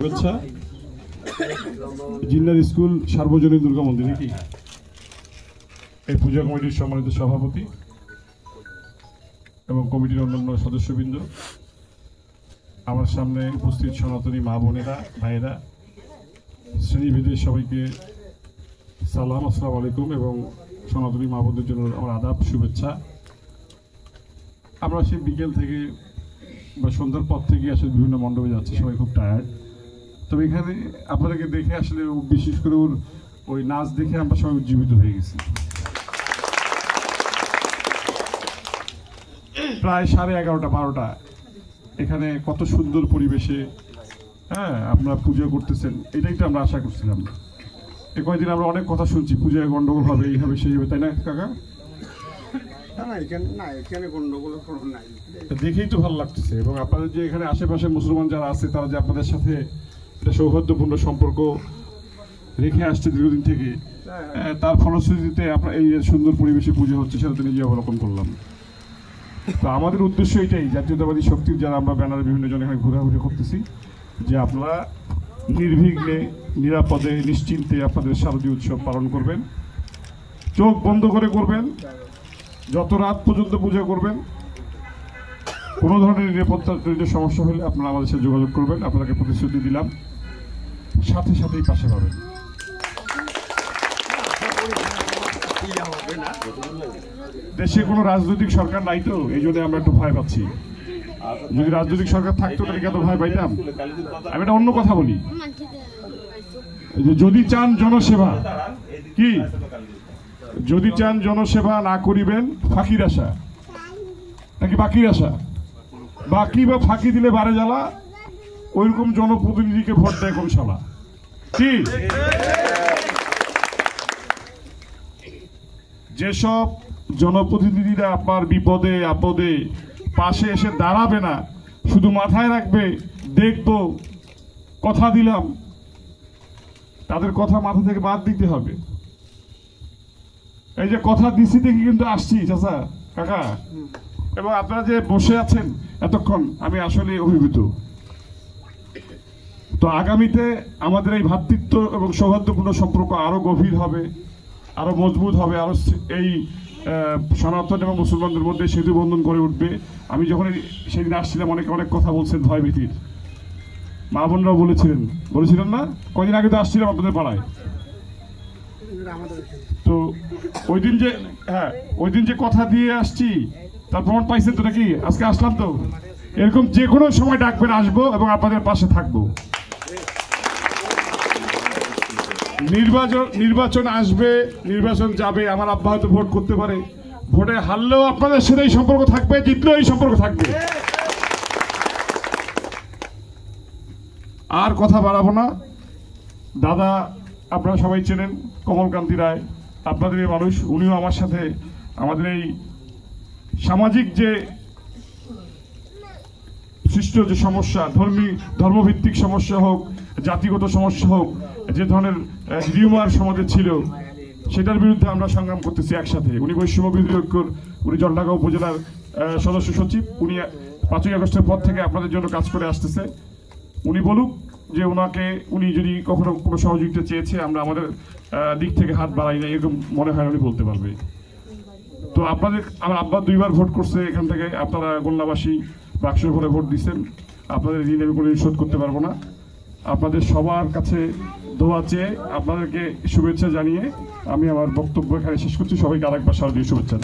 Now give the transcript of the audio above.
শুভেচ্ছা জিন্নার স্কুল সার্বজনীন দুর্গা মন্দির নাকি এই পূজা কমিটির সম্মানিত সভাপতি এবং কমিটির অন্যান্য সদস্যবৃন্দ, আমার সামনে উপস্থিত সনাতনী মা বোনেরা, ভাইয়েরা, শ্রেণীভেদের সবাইকে সালাম, আসসালামু আলাইকুম। এবং সনাতনী মা বোনদের জন্য আমার আদাব, শুভেচ্ছা। আমরা সেই বিকেল থেকে বা সন্ধ্যার পর থেকে আসলে বিভিন্ন মণ্ডপে যাচ্ছি, সবাই খুব টায়ার্ড। তবে এখানে আপনাদেরকে দেখে আসলে বিশেষ করে ওই নাচ দেখে আমরা সবাই উজ্জীবিত হয়ে গেছি। প্রায় 11:30-12টা এখানে কত সুন্দর পরিবেশে আপনারা পুজো করতেছেন, এটাই তো আমরা আশা করছিলাম। এই কয়েকদিন আমরা অনেক কথা শুনছি, পূজায় গন্ডগোল হবে, এই হবে সেই হবে, তাই না কাকা? দেখেই তো ভালো লাগতেছে। এবং আপনাদের যে এখানে আশেপাশে মুসলমান যারা আছে, তারা যে আপনাদের সাথে একটা সৌহার্দ্যপূর্ণ সম্পর্ক রেখে আসছে দীর্ঘদিন থেকে, তার ফলশ্রুতিতে আপনার এই সুন্দর পরিবেশে পুজো হচ্ছে, সেটা তো নিজে অবলোকন করলাম। তো আমাদের উদ্দেশ্য এটাই, জাতীয়তাবাদী শক্তির যারা আমরা ব্যানারে বিভিন্ন জন এখানে ঘোরাঘুরি করতেছি, যে আপনারা নির্বিঘ্নে, নিরাপদে, নিশ্চিন্তে আপনাদের শারদীয় উৎসব পালন করবেন। চোখ বন্ধ করে করবেন, যত রাত পর্যন্ত পূজা করবেন। কোনো ধরনের নিরাপত্তাজনিত সমস্যা হলে আপনারা আমাদের সাথে যোগাযোগ করবেন। আপনাকে প্রতিশ্রুতি দিলাম, সাথে সাথেই পাশে পাবেন। দেশে কোনো রাজনৈতিক সরকার নাই তো, এই জন্য আমরা একটু ভয় পাচ্ছি। যদি রাজনৈতিক সরকার থাকতো তাহলে এত ভয় পাইতাম? আমি একটা অন্য কথা বলি, যদি চান জনসেবা, কি যদি চান জনসেবা না করিবেন ফাঁকির আশা, নাকি বাকির আশা? বাকি বা ফাঁকি দিলে বারে জ্বালা, ওইরকম জনপ্রতিনিধিকে ভোট দেয় কোন শালা? কি যেসব জনপ্রতিনিধিরা আপনার বিপদে আপদে পাশে এসে দাঁড়াবে না, শুধু মাথায় রাখবে দেখবো, কথা দিলাম, তাদের কথা মাথা থেকে বাদ দিতে হবে। এই যে কথা দিছি দেখি কিন্তু আসছি চাচা, কাকা, এবং আপনারা যে বসে আছেন এতক্ষণ, আমি আসলে অভিভূত। তো আগামীতে আমাদের এই ভ্রাতৃত্ব এবং সৌহার্দ্যপূর্ণ সম্পর্ক আরো গভীর হবে, আরো মজবুত হবে, আরো এই সনাতন এবং মুসলমানদের মধ্যে সেতু বন্ধন করে উঠবে। আমি যখন সেদিন আসছিলাম, অনেকে অনেক কথা বলছেন ভয় ভীতির, মা বোনরাও বলেছিলেন না? কদিন আগে তো আসছিলাম আপনাদের পাড়ায়। তো ওই দিন যে কথা দিয়ে আসছি, তার প্রমাণ পাইছেন তো নাকি? আজকে আসলাম তো, এরকম যে কোনো সময় ডাকবেন, আসবো এবং আপনাদের পাশে থাকবো। নির্বাচন আসবে, নির্বাচন যাবে, আমার আব্বা হয়তো ভোট করতে পারে, ভোটে হারলেও আপনাদের সাথে এই সম্পর্ক থাকবে, জিতলেও এই সম্পর্ক থাকবে। আর কথা বাড়াবো না। দাদা আপনারা সবাই চেনেন, কমলকান্তি রায়, আপনাদের এই মানুষ, উনিও আমার সাথে আমাদের এই সামাজিক যে সৃষ্ট যে সমস্যা, ধর্মভিত্তিক সমস্যা হোক, জাতিগত সমস্যা হোক, যে ধরনের রিউমার সমাজে ছিল, সেটার বিরুদ্ধে আমরা সংগ্রাম করতেছি একসাথে। উনি বৈষম্য বিরোধী ঐক্যর, উনি জলঢাকা উপজেলার সদস্য সচিব, উনি 5ই আগস্টের পর থেকে আপনাদের জন্য কাজ করে আসতেছে। উনি বলুক যে উনি যদি কখনো কোনো সহযোগিতা চেয়েছে, আমরা আমাদের দিক থেকে হাত বাড়াই না, এরকম মনে হয় উনি বলতে পারবে। তো আমার আব্বা 2বার ভোট করছে এখান থেকে, আপনারা গোল্লাবাসী বাক্সের ঘরে ভোট দিচ্ছেন, আপনাদের ঋণ আমি কোনো শোধ করতে পারবো না। আপনাদের সবার কাছে দোয়া চেয়ে, আপনাদেরকে শুভেচ্ছা জানিয়ে আমি আমার বক্তব্য এখানে শেষ করছি। সবাইকে আরেকবার শারদীয় শুভেচ্ছা।